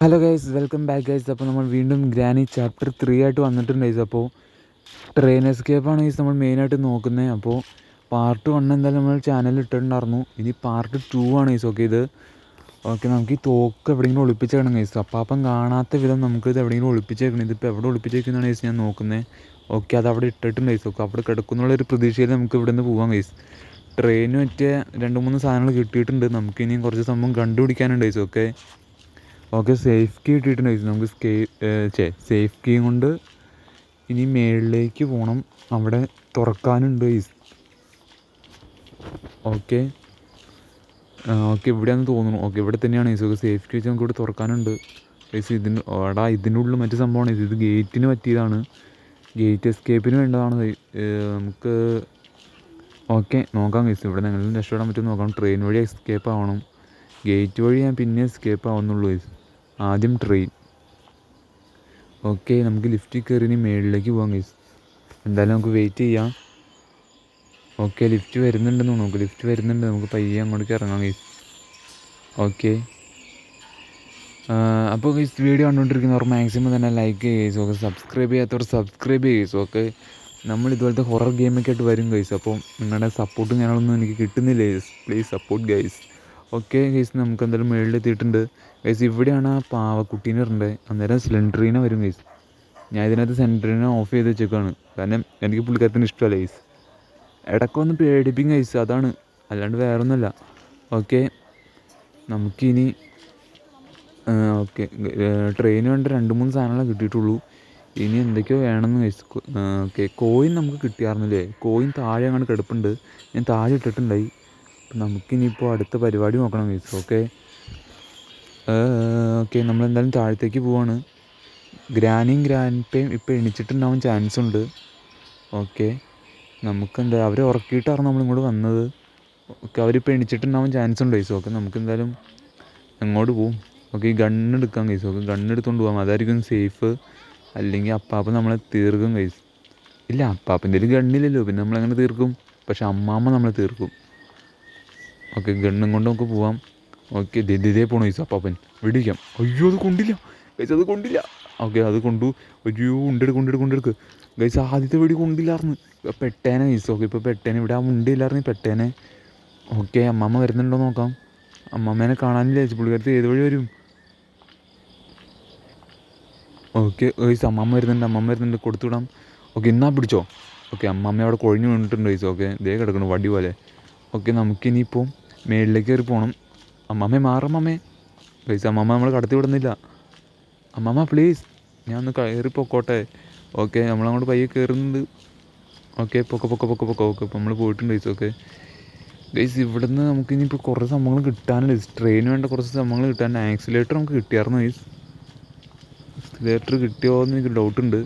Hello guys, welcome back guys. അപ്പോൾ നമ്മൾ വീണ്ടും ഗ്രാനി ചാപ്റ്റർ 3 ആയിട്ട് വന്നിട്ടുണ്ട് ഗൈസ്. അപ്പോൾ ട്രെയിൻ എസ്കേപ്പാണ് ഗൈസ് നമ്മൾ മെയിനായിട്ട് നോക്കുന്നത്. അപ്പോൾ പാർട്ട് 1 എന്തായാലും നമ്മൾ ചാനലിൽ ഇട്ടിട്ടുണ്ടായിരുന്നു. ഇനി പാർട്ട് 2 ആണ് ഗൈസ്. ഓക്കെ നമുക്ക് ഈ തോക്ക് എവിടെയെങ്കിലും ഒളിപ്പിച്ചേക്കണം ഗൈസ്. അപ്പം കാണാത്ത വിധം നമുക്ക് ഇത് എവിടെയെങ്കിലും ഒളിപ്പിച്ചേക്കണം. ഇതിപ്പോൾ എവിടെ ഒളിപ്പിച്ചേക്കുന്നതാണ് ഗൈസ് ഞാൻ നോക്കുന്നത്. ഓക്കെ, അത് അവിടെ ഇട്ടിട്ടുണ്ട് ഗൈസ്. ഓക്കെ, അവിടെ കിടക്കുന്നുള്ളൊരു പ്രതീക്ഷയിൽ നമുക്ക് ഇവിടെ നിന്ന് പോകാം ഗൈസ്. ട്രെയിന് പറ്റിയ 2-3 സാധനങ്ങൾ കിട്ടിയിട്ടുണ്ട്. നമുക്കിനിയും കുറച്ച് സംഭവം കണ്ടുപിടിക്കാനുണ്ട് ഗൈസ്. ഓക്കെ, സേഫ് കീ കിട്ടിയിട്ടുണ്ട് ഗൈസ്. നമുക്ക് സേഫ് കീ കൊണ്ട് ഇനി മേളിലേക്ക് പോകണം. അവിടെ തുറക്കാനുണ്ട് ഗൈസ്. ഓക്കെ ഇവിടെയാണെന്ന് തോന്നുന്നു. ഓക്കെ, ഇവിടെ തന്നെയാണ് ഗൈസ്. ഓക്കെ, സേഫ് കീ വെച്ച് നമുക്ക് ഇവിടെ തുറക്കാനുണ്ട് ഗൈസ്. ഇതിൻ്റെ ഉള്ളിൽ മറ്റു സംഭവമാണ് ഇത് ഗേറ്റിന് പറ്റിയതാണ്. ഗേറ്റ് എസ്കേപ്പിന് വേണ്ടതാണ് നമുക്ക്. ഓക്കെ, നോക്കാം ഗൈസ്. ഇവിടെ നിങ്ങളും രക്ഷപ്പെടാൻ പറ്റുമെന്ന് നോക്കാം. ട്രെയിൻ വഴി എസ്കേപ്പ് ആവണം. ഗേറ്റ് വഴി ഞാൻ പിന്നെ എസ്കേപ്പ് ആവുന്നുള്ളൂ ഗൈസ്. ആദ്യം ട്രെയിൻ. ഓക്കെ, നമുക്ക് ലിഫ്റ്റിൽ കയറി ഇനി മേളിലേക്ക് പോകാം ഗൈസ്. എന്തായാലും നമുക്ക് വെയിറ്റ് ചെയ്യാം. ഓക്കെ, ലിഫ്റ്റ് വരുന്നുണ്ടെന്ന് തോന്നുന്നു. ലിഫ്റ്റ് വരുന്നുണ്ട്. നമുക്ക് പയ്യെ അങ്ങോട്ടേക്ക് ഇറങ്ങാം ഗൈസ്. ഓക്കെ, അപ്പോൾ ഗൈസ് വീഡിയോ കണ്ടുകൊണ്ടിരിക്കുന്നവർ മാക്സിമം തന്നെ ലൈക്ക് ചെയ്യുക ഗൈസ്. ഓക്കെ, സബ്സ്ക്രൈബ് ചെയ്യാത്തവർ സബ്സ്ക്രൈബ് ചെയ്യുക ഗൈസ്. ഓക്കെ, നമ്മൾ ഇതുപോലത്തെ ഹൊറർ ഗെയിമൊക്കെ ആയിട്ട് വരും ഗൈസ്. അപ്പോൾ നിങ്ങളുടെ സപ്പോർട്ടും ഞാനൊന്നും എനിക്ക് കിട്ടുന്നില്ല guys. Please support guys. Okay guys, നമുക്ക് എന്തായാലും മേളിലെത്തിയിട്ടുണ്ട് ഗൈസ്. ഇവിടെയാണ് ആ പാവക്കുട്ടീനെ ഇടേണ്ടത്. അന്നേരം സിലിണ്ടറിനെ വരും ഗൈസ്. ഞാൻ ഇതിനകത്ത് സെൻറ്ററിനെ ഓഫ് ചെയ്ത് വെച്ചേക്കാണ്. കാരണം എനിക്ക് പുള്ളിക്കാരത്തിന് ഇഷ്ടമല്ല ഗൈസ്. ഇടയ്ക്കൊന്ന് പേടിപ്പിക്കും ഗൈസ്, അതാണ്, അല്ലാണ്ട് വേറെ ഒന്നുമല്ല. ഓക്കെ, നമുക്കിനി ഓക്കെ ട്രെയിന് വേണ്ട 2-3 സാധനങ്ങളെ കിട്ടിയിട്ടുള്ളൂ. ഇനി എന്തൊക്കെയോ വേണമെന്ന് ഗൈസ്. ഓക്കെ, കോയിൻ നമുക്ക് കിട്ടിയായിരുന്നില്ലേ? കോയിൻ താഴെ അങ്ങോട്ട് കിടപ്പുണ്ട്. ഞാൻ താഴെ ഇട്ടിട്ടുണ്ടായി. അപ്പം നമുക്കിനിയിപ്പോൾ അടുത്ത പരിപാടി നോക്കണം ഗൈസ്. ഓക്കെ, നമ്മളെന്തായാലും താഴത്തേക്ക് പോവാണ്. ഗ്രാനിയും ഗ്രാൻഡ്പയും ഇപ്പോൾ എണിച്ചിട്ടുണ്ടാവാൻ ചാൻസ് ഉണ്ട്. ഓക്കെ, നമുക്കെന്താ അവരെ ഉറക്കിയിട്ടാണ് നമ്മളിങ്ങോട്ട് വന്നത്. ഓക്കെ, അവരിപ്പോൾ എണിച്ചിട്ടുണ്ടാവാൻ ചാൻസ് ഉണ്ട് ഗൈസ്. ഓക്കെ, നമുക്കെന്തായാലും അങ്ങോട്ട് പോവും. ഓക്കെ, ഈ ഗണ്ണെടുക്കാം ഗൈസ്. ഓക്കെ, ഗണ്ണെടുത്തുകൊണ്ട് പോകാം, അതായിരിക്കും സേഫ്. അല്ലെങ്കിൽ അപ്പാപ്പൻ നമ്മളെ തീർക്കും ഗൈസ്. ഇല്ല, അപ്പാപ്പൻ്റെ ഒരു ഗണ്ണില്ലല്ലോ, പിന്നെ നമ്മളെങ്ങനെ തീർക്കും? പക്ഷെ അമ്മാമ്മ നമ്മളെ തീർക്കും. ഓക്കെ, ഗണ്ണും കൊണ്ട് നമുക്ക് പോവാം. ഓക്കെ, ഇതേ പോണു ഗൈസ്. അപ്പാപ്പൻ വെടിക്കാം. അയ്യോ, അത് കൊണ്ടില്ല ഗൈസ്, അത് കൊണ്ടില്ല. ഓക്കെ, അത് കൊണ്ടു. അയ്യോ, കൊണ്ടെടുക്ക് ഗൈസ്. ആദ്യത്തെ വെടി കൊണ്ടില്ലായിരുന്നു. ഇപ്പോൾ പെട്ടേനെ ഗൈസ്. ഓക്കെ, ഇപ്പോൾ പെട്ടേനെ. ഇവിടെ ആ മുണ്ടില്ലായിരുന്നു പെട്ടേനെ. ഓക്കെ, അമ്മാമ്മ വരുന്നുണ്ടോ നോക്കാം. അമ്മാമ്മേനെ കാണാനില്ല ഗൈസ്. പുള്ളിക്കാരത്ത് ഏത് വഴി വരും? ഓക്കെ ഗൈസ്, അമ്മമ്മ വരുന്നുണ്ട്. കൊടുത്തുവിടാം. ഓക്കെ, എന്നാ പിടിച്ചോ. ഓക്കെ, അമ്മമ്മ അവിടെ കൊഴിഞ്ഞു വീണിട്ടുണ്ട് ഗൈസ്. ഓക്കെ, ദേ കിടക്കണം വടി പോലെ. ഓക്കെ, നമുക്കിനിയിപ്പോൾ മേളിലേക്ക് കയറി പോകണം. അമ്മമ്മേ മാറമ്മമ്മേ ഗൈസ്. അമ്മമ്മ നമ്മൾ കടത്തി വിടുന്നില്ല. അമ്മമ്മ പ്ലീസ്, ഞാൻ ഒന്ന് കയറി പൊക്കോട്ടെ. ഓക്കെ, നമ്മളങ്ങോട്ട് പയ്യെ കയറുന്നുണ്ട്. ഓക്കെ, പൊക്ക. ഓക്കെ, ഇപ്പോൾ നമ്മൾ പോയിട്ടുണ്ട് ഗൈസ്. ഓക്കെ ഗൈസ്, ഇവിടുന്ന് നമുക്കിനിയിപ്പോൾ കുറേ സംഭവങ്ങൾ കിട്ടാനുണ്ട് ഗൈസ്. ട്രെയിന് വേണ്ട കുറച്ച് സംഭവങ്ങൾ കിട്ടാൻ. ആക്സിലേറ്റർ നമുക്ക് കിട്ടിയായിരുന്നു ഗൈസ്. ആക്സിലേറ്റർ കിട്ടിയോ എന്ന് എനിക്ക് ഡൗട്ടുണ്ട്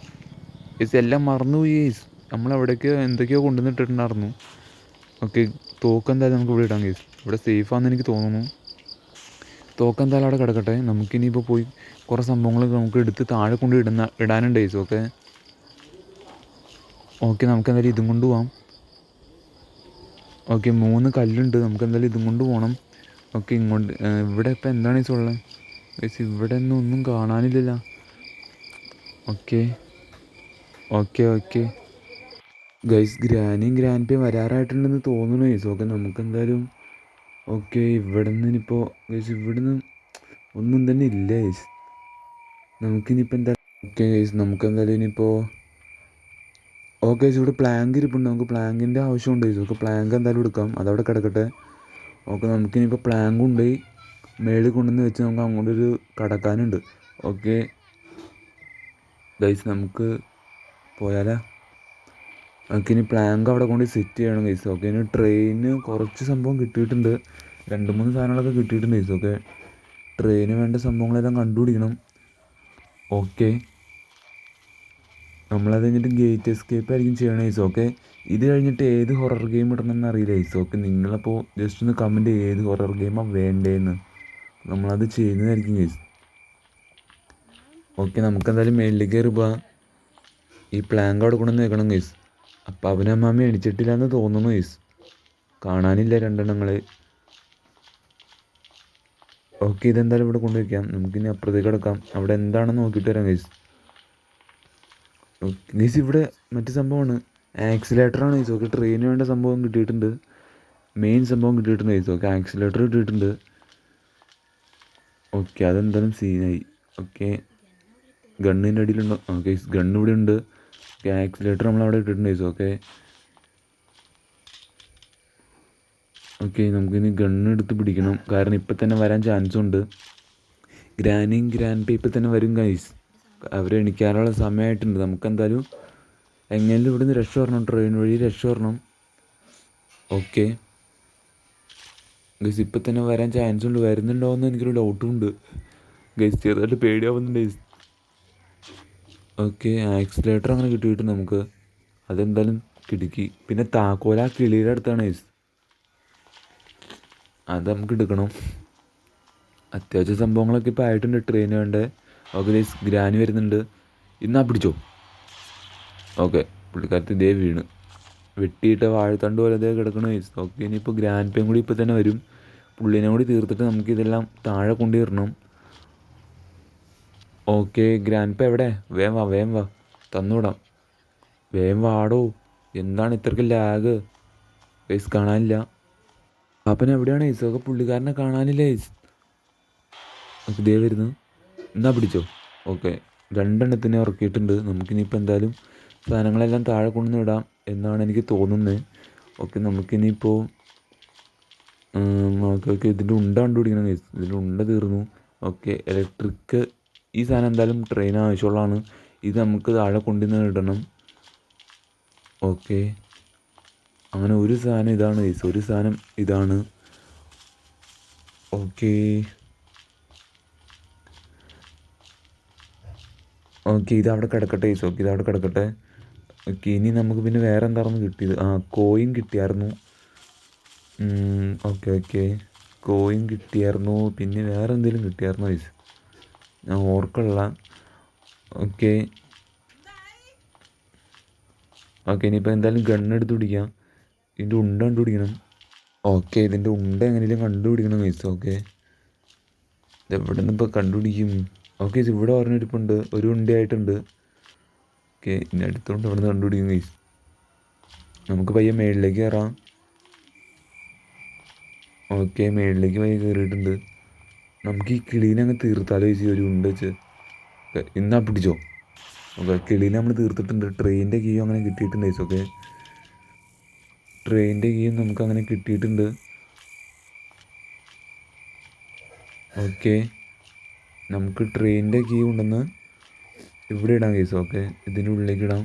ഗൈസ്. എല്ലാം മറന്നുപോയി ഗൈസ്. നമ്മളെവിടേക്കോ എന്തൊക്കെയോ കൊണ്ടുവന്നിട്ടുണ്ടായിരുന്നു. ഓക്കെ, തോക്ക് എന്തായാലും നമുക്ക് ഇവിടെ ഇടാം ഗൈസ്. ഇവിടെ സേഫാണെന്ന് എനിക്ക് തോന്നുന്നു. തോക്ക് എന്തായാലും അവിടെ കിടക്കട്ടെ. നമുക്കിനിയിപ്പോൾ പോയി കുറേ സംഭവങ്ങൾ നമുക്ക് എടുത്ത് താഴെ കൊണ്ട് ഇടാനുണ്ട് ഗൈസ്. ഓക്കെ നമുക്ക് എന്തായാലും ഇതും കൊണ്ട് പോവാം. ഓക്കെ, 3 കല്ലുണ്ട്. നമുക്ക് എന്തായാലും ഇതും കൊണ്ട് പോകണം. ഓക്കെ, ഇങ്ങോട്ട് ഇവിടെ ഇപ്പോൾ എന്താണ് ഗൈസ് ഉള്ളത് ഗൈസ്? ഇവിടെ ഒന്നും കാണാനില്ലല്ലോ. ഓക്കെ ഗൈസ്, ഗ്രാനിയും ഗ്രാൻഡ്പയും വരാറായിട്ടുണ്ടെന്ന് തോന്നുന്നു ഗൈസ്. ഓക്കെ, നമുക്കെന്തായാലും ഇവിടെ നിന്ന് ഇനിയിപ്പോൾ ഗൈസ് ഇവിടുന്ന് ഒന്നും തന്നെ ഇല്ല ഗൈസ്. നമുക്കിനിയിപ്പോൾ എന്താ? ഓക്കെ ഗൈസ്, നമുക്കെന്തായാലും ഇനിയിപ്പോൾ ഗൈസ് ഇവിടെ പ്ലാങ്ക് ഇരിപ്പുണ്ട്. നമുക്ക് പ്ലാങ്കിൻ്റെ ആവശ്യമുണ്ട് ഗൈസ്. ഓക്കെ, പ്ലാങ്ക് എന്തായാലും എടുക്കാം, അതവിടെ കിടക്കട്ടെ. ഓക്കെ, നമുക്കിനിയിപ്പോൾ പ്ലാങ്ക് ഉണ്ട് മേളിൽ കൊണ്ടുവന്ന് വെച്ച് നമുക്ക് അങ്ങോട്ടൊരു കടക്കാനുണ്ട്. ഓക്കെ ഗൈസ്, നമുക്ക് പോയാലോ? നമുക്കിനി പ്ലാങ്ക് അവിടെ കൊണ്ട് സെറ്റ് ചെയ്യണം ഗൈസ്. ഓക്കെ, ഇനി ട്രെയിന് കുറച്ച് സംഭവം കിട്ടിയിട്ടുണ്ട്. 2-3 സാധനങ്ങളൊക്കെ കിട്ടിയിട്ടുണ്ട് ഗൈസ്. ഓക്കെ, ട്രെയിന് വേണ്ട സംഭവങ്ങളെല്ലാം കണ്ടുപിടിക്കണം. ഓക്കെ, നമ്മളത് കഴിഞ്ഞിട്ട് ഗേറ്റ് എസ്കേപ്പ് ആയിരിക്കും ചെയ്യണം ഗൈസ്. ഓക്കെ, ഇത് കഴിഞ്ഞിട്ട് ഏത് ഹൊറർ ഗെയിം ഇടണമെന്ന് അറിയില്ല ഗൈസ്. ഓക്കെ, നിങ്ങളപ്പോൾ ജസ്റ്റ് ഒന്ന് കമൻറ്റ് ഏത് ഹൊറർ ഗെയിമാണ് വേണ്ടതെന്ന്. നമ്മളത് ചെയ്യുന്നതായിരിക്കും ഗൈസ്. ഓക്കെ, നമുക്കെന്തായാലും മേളിലേക്ക് കയറി പോവാം. ഈ പ്ലാങ്ക് അവിടെ കൊണ്ടുവന്ന് വെക്കണം ഗൈസ്. അപ്പം അവനമ്മാമ്മ എണിച്ചിട്ടില്ല എന്ന് തോന്നുന്നു ഗൈസ്. കാണാനില്ല 2 എണ്ണങ്ങൾ. ഓക്കെ, ഇതെന്തായാലും ഇവിടെ കൊണ്ടുവയ്ക്കാം. നമുക്കിനി അപ്പുറത്തേക്ക് കിടക്കാം. അവിടെ എന്താണെന്ന് നോക്കിയിട്ട് വരാം ഗൈസ്. ഓക്കെ ഗൈസ്, ഇവിടെ മറ്റു സംഭവമാണ്, ആക്സിലേറ്ററാണ് ഗൈസ്. ഓക്കെ, ട്രെയിന് വേണ്ട സംഭവം കിട്ടിയിട്ടുണ്ട്, മെയിൻ സംഭവം കിട്ടിയിട്ടുണ്ട് ഗൈസ്. ഓക്കെ, ആക്സിലേറ്റർ കിട്ടിയിട്ടുണ്ട്. ഓക്കെ, അതെന്തായാലും സീനായി. ഓക്കെ, ഗണ്ണിൻ്റെ അടിയിലുണ്ടോ? ഓക്കെ, ഗണ്ണ് ഇവിടെ ഉണ്ട്. ഓക്കെ, ആക്സിലേറ്റർ നമ്മളവിടെ ഇട്ടിട്ടുണ്ട് ഗൈസ്. ഓക്കെ ഓക്കെ, നമുക്കിനി ഗണ്ണ് എടുത്ത് പിടിക്കണം, കാരണം ഇപ്പം തന്നെ വരാൻ ചാൻസ് ഉണ്ട്. ഗ്രാനിയും ഗ്രാൻഡ് പേ ഇപ്പം തന്നെ വരും ഗൈസ്. അവർ എണിക്കാനുള്ള സമയമായിട്ടുണ്ട്. നമുക്കെന്തായാലും എങ്ങനെയും ഇവിടെ നിന്ന് രക്ഷ വരണം, ട്രെയിൻ വഴി രക്ഷ വരണം. ഓക്കെ ഗൈസ്, ഇപ്പം തന്നെ വരാൻ ചാൻസ് ഉണ്ട്. വരുന്നുണ്ടോ എന്ന് എനിക്കൊരു ഡൗട്ടും ഉണ്ട് ഗൈസ്, ചെറുതായിട്ട് പേടിയാവുന്നുണ്ട് ഗൈസ്. ഓക്കെ, ആക്സിലേറ്റർ അങ്ങനെ കിട്ടിയിട്ട് നമുക്ക് അതെന്തായാലും കിടുക്കി. പിന്നെ താക്കോല കിളിയുടെ അടുത്താണ് ഗൈസ്, അത് നമുക്ക് എടുക്കണം. അത്യാവശ്യം സംഭവങ്ങളൊക്കെ ഇപ്പോൾ ആയിട്ടുണ്ട് ട്രെയിൻ വേണ്ടേ. ഓക്കെ ഗൈസ്, ഗ്രാനി വരുന്നുണ്ട്. ഇന്നാ പിടിച്ചോ. ഓക്കെ, പുള്ളിക്കാരത്ത് ഇതേ വീണ് വെട്ടിയിട്ട് വാഴത്തണ്ട് പോലെ ഇതേ കിടക്കണ ഗൈസ്. ഓക്കെ, ഇനിയിപ്പോൾ ഗ്രാൻഡ് പേയും കൂടി ഇപ്പോൾ തന്നെ വരും. പുള്ളിനെ കൂടി തീർത്തിട്ട് നമുക്കിതെല്ലാം താഴെ കൊണ്ടുവരണം. ഓക്കെ, ഗ്രാൻഡ് പേ എവിടെ? വേഗം വാ, വേഗം വാ, തന്നുവിടാം. വേഗം വാടോ. എന്താണ് ഇത്രയ്ക്ക് ലാഗ് ഗൈസ്? കാണാനില്ല. പാപ്പൻ എവിടെയാണ് ഗൈസ്? ഒക്കെ പുള്ളിക്കാരനെ കാണാനില്ല ഗൈസ്. ഓക്കെ, ഇതേ വരുന്നു. എന്നാ പിടിച്ചോ. ഓക്കെ, രണ്ടെണ്ണത്തിനെ ഇറക്കിയിട്ടുണ്ട്. നമുക്കിനിയിപ്പോൾ എന്തായാലും സാധനങ്ങളെല്ലാം താഴെ കൊണ്ടുവന്ന് ഇടാം എന്നാണ് എനിക്ക് തോന്നുന്നത്. ഓക്കെ, നമുക്കിനിയിപ്പോൾ ഓക്കെ ഓക്കെ ഇതിൻ്റെ ഉണ്ട കണ്ടുപിടിക്കണം ഗൈസ്. ഇതിൻ്റെ ഉണ്ട തീർന്നു. ഓക്കെ, ഇലക്ട്രിക് ഈ സാധനം എന്തായാലും ട്രെയിൻ ആവശ്യമുള്ളതാണ്. ഇത് നമുക്ക് താഴെ കൊണ്ടുവന്ന് ഇടണം. ഓക്കെ, അങ്ങനെ ഒരു സാധനം ഇതാണ് ഗൈസ്, ഒരു സാധനം ഇതാണ്. ഓക്കെ ഓക്കെ, ഇതവിടെ കിടക്കട്ടെ ഗൈസ്. ഓക്കെ, ഇതവിടെ കിടക്കട്ടെ. ഓക്കെ, ഇനി നമുക്ക് പിന്നെ വേറെ എന്തായിരുന്നു കിട്ടിയത്? കോയിൻ കിട്ടിയായിരുന്നു. ഓക്കെ ഓക്കെ, കോയിൻ കിട്ടിയായിരുന്നു. പിന്നെ വേറെ എന്തെങ്കിലും കിട്ടിയായിരുന്നു ഗൈസ്, ഞാൻ ഓർക്കണില്ല. ഓക്കെ ഓക്കെ, ഇനിയിപ്പോൾ എന്തായാലും ഗണ്ണെടുത്ത് പിടിക്കാം. ഇതിൻ്റെ ഉണ്ട കണ്ടുപിടിക്കണം. ഓക്കെ, ഇതിൻ്റെ ഉണ്ട എങ്ങനെയും കണ്ടുപിടിക്കണം ഗൈസ്. ഓക്കെ, ഇതെവിടെ നിന്ന് ഇപ്പോൾ കണ്ടുപിടിക്കും? ഓക്കെ, ഇവിടെ പറഞ്ഞിരിപ്പുണ്ട്, ഒരു ഉണ്ടയായിട്ടുണ്ട്. ഓക്കെ, ഇനി അടുത്തോണ്ട് അവിടെ നിന്ന് കണ്ടുപിടിക്കും ഗൈസ്. നമുക്ക് പയ്യെ മേളിലേക്ക് കയറാം. ഓക്കെ, മേളിലേക്ക് പയ്യെ കയറിയിട്ടുണ്ട്. നമുക്ക് ഈ കിളീനെ അങ്ങ് തീർത്താലോ ഗൈസ്, ഒരു ഉണ്ട വെച്ച്. ഇന്നാ പിടിച്ചോ. ഓക്കെ, കിളീനെ നമ്മൾ തീർത്തിട്ടുണ്ട്. ട്രെയിനിൻ്റെ കീ അങ്ങനെ കിട്ടിയിട്ടുണ്ട് ഗൈസ്. ഓക്കെ, ട്രെയിനിൻ്റെ കീയും നമുക്ക് അങ്ങനെ കിട്ടിയിട്ടുണ്ട്. ഓക്കെ, നമുക്ക് ട്രെയിനിൻ്റെ കീ ഉണ്ടെന്ന് ഇവിടെ ഇടാം ഗൈസ്. ഓക്കെ, ഇതിൻ്റെ ഉള്ളിലേക്ക് ഇടാം.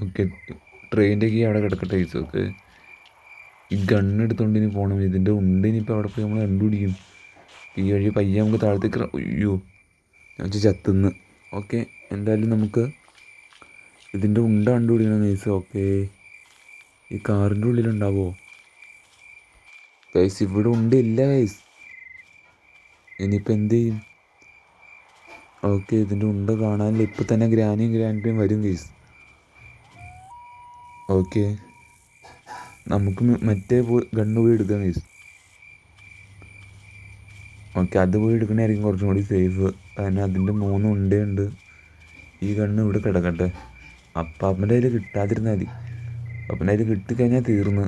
ഓക്കെ, ട്രെയിനിൻ്റെ കീ അവിടെ കിടക്കട്ടെ ഗൈസ്. ഓക്കെ, ഈ ഗണ്ണ് എടുത്തുകൊണ്ട് ഇനി പോകണം. ഇതിൻ്റെ ഉണ്ട് ഇനിയിപ്പോൾ അവിടെ പോയി നമ്മൾ കണ്ടുപിടിക്കും. ഈ വഴി പയ്യെ നമുക്ക് താഴത്തേക്ക്. അയ്യോ, ഞാൻ ചത്തുന്ന്. ഓക്കെ, എന്തായാലും നമുക്ക് ഇതിൻ്റെ ഉണ്ട കണ്ടുപിടിക്കണം ഗൈസ്. ഓക്കെ, ഈ കാറിൻ്റെ ഉള്ളിലുണ്ടാവുമോ ഗൈസ്? ഇവിടെ ഉണ്ടില്ല ഗൈസ്, ഇനിയിപ്പോൾ എന്ത് ചെയ്യും? ഓക്കെ, ഇതിൻ്റെ ഉണ്ട കാണാനില്ല. ഇപ്പം തന്നെ ഗ്രാനിയും ഗ്രാൻഡ് പേയും വരും ഗൈസ്. ഓക്കെ, നമുക്ക് മറ്റേ ഗണ്ണ് പോയി എടുക്കാം ഗൈസ്. ഓക്കെ, അത് പോയി എടുക്കണമായിരിക്കും കുറച്ചും കൂടി സേഫ്, കാരണം അതിൻ്റെ 3 ഉണ്ടയുണ്ട്. ഈ ഗണ്ണ് ഇവിടെ കിടക്കട്ടെ. അപ്പാപ്പൻ്റെ കയ്യിൽ കിട്ടാതിരുന്നാൽ മതി. അപ്പൻ്റെ കയ്യിൽ കിട്ടിക്കഴിഞ്ഞാൽ തീർന്ന്.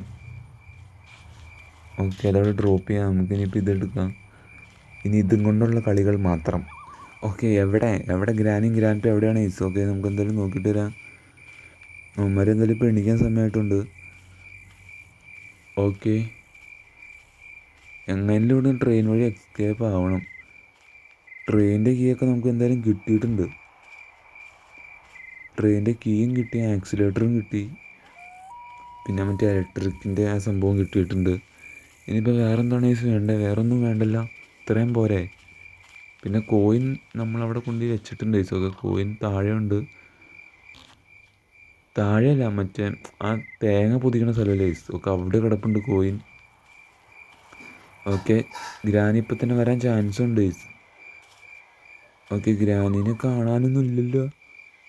ഓക്കെ, അതവിടെ ഡ്രോപ്പ് ചെയ്യാം. നമുക്ക് ഇനിയിപ്പോൾ ഇതെടുക്കാം. ഇനി ഇതും കൊണ്ടുള്ള കളികൾ മാത്രം. ഓക്കെ, എവിടെ എവിടെ ഗ്രാനിയും ഗ്രാൻഡ് പേ എവിടെയാണ് ഗൈസ്? ഓക്കെ, നമുക്ക് എന്തായാലും നോക്കിയിട്ട് വരാം. അവന്മാരെന്തായാലും ഇപ്പോൾ എണീക്കാൻ സമയമായിട്ടുണ്ട്. ഓക്കെ, എങ്ങനെയും ഇവിടെ ട്രെയിൻ വഴി എസ്കേപ്പ് ആവണം. ട്രെയിനിൻ്റെ കീയൊക്കെ നമുക്ക് എന്തായാലും കിട്ടിയിട്ടുണ്ട്. ട്രെയിനിൻ്റെ കീയും കിട്ടി, ആക്സിലേറ്ററും കിട്ടി, പിന്നെ മറ്റേ ഇലക്ട്രിക്കിൻ്റെ ആ സംഭവം കിട്ടിയിട്ടുണ്ട്. ഇനിയിപ്പോൾ വേറെ എന്താണ് ഗൈസ് വേണ്ടത്? വേറെ ഒന്നും വേണ്ടല്ല, ഇത്രയും പോരെ. പിന്നെ കോയിൻ നമ്മളവിടെ കൊണ്ട് വെച്ചിട്ടുണ്ട് ഗൈസ്. ഓക്കെ, കോയിൻ താഴെയുണ്ട്. താഴെയല്ല, മറ്റേ ആ തേങ്ങ പൊതിക്കണ സ്ഥലമല്ലേ ഗൈസ്. ഓക്കെ, അവിടെ കിടപ്പുണ്ട് കോയിൻ. ഓക്കെ, ഗ്രാനി ഇപ്പം തന്നെ വരാൻ ചാൻസ് ഉണ്ട് ഗൈസ്. ഓക്കെ, ഗ്രാനീനെ കാണാനൊന്നും ഇല്ലല്ലോ.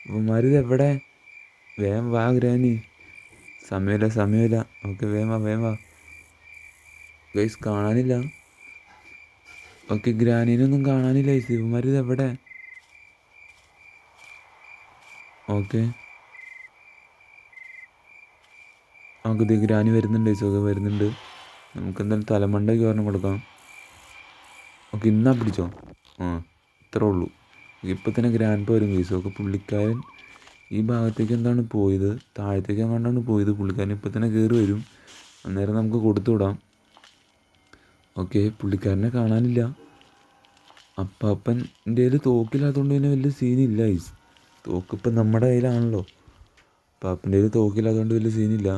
ഇവന്മാരിത് എവിടെ? വേഗം വാ ഗ്രാനി, സമയമില്ല. ഓക്കെ, വേഗം വാ ഗൈസ്, കാണാനില്ല. ഓക്കെ ഗ്രാനീനൊന്നും കാണാനില്ല ഗൈസ്. ഇവന്മാർ ഇത് എവിടെ? ഓക്കെ നമുക്ക് ഗ്രാനി വരുന്നുണ്ട് ഗൈസ്. ഓക്കെ വരുന്നുണ്ട്. നമുക്ക് എന്തായാലും തലമണ്ടയ്ക്ക് ഒരെണ്ണം കൊടുക്കാം. ഓക്കെ ഇന്നാ പിടിച്ചോ. ആ ഇത്രേ ഉള്ളൂ. ഇപ്പം തന്നെ ഗ്രാൻഡ് വരും ഗൈസ്. ഓക്കെ പുള്ളിക്കാരൻ ഈ ഭാഗത്തേക്ക് എന്താണ് പോയത്, താഴത്തേക്ക് എങ്ങാണ്ടാണ് പോയത്. പുള്ളിക്കാരൻ ഇപ്പം തന്നെ കയറി വരും. അന്നേരം നമുക്ക് കൊടുത്തു വിടാം. ഓക്കെ പുള്ളിക്കാരനെ കാണാനില്ല. അപ്പാപ്പൻ്റെ കയ്യിൽ തോക്കില്ലാത്തതുകൊണ്ട് തന്നെ വലിയ സീനില്ല ഗൈസ്. തോക്കിപ്പം നമ്മുടെ കയ്യിലാണല്ലോ. അപ്പാപ്പൻ്റെ കയ്യിൽ തോക്കില്ലാത്തതുകൊണ്ട് വലിയ സീനില്ല.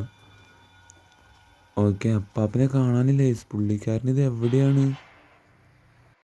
ഓക്കെ അപ്പാപ്പനെ കാണാനില്ല ഗൈസ്. പുള്ളിക്കാരൻ ഇത് എവിടെയാണ്?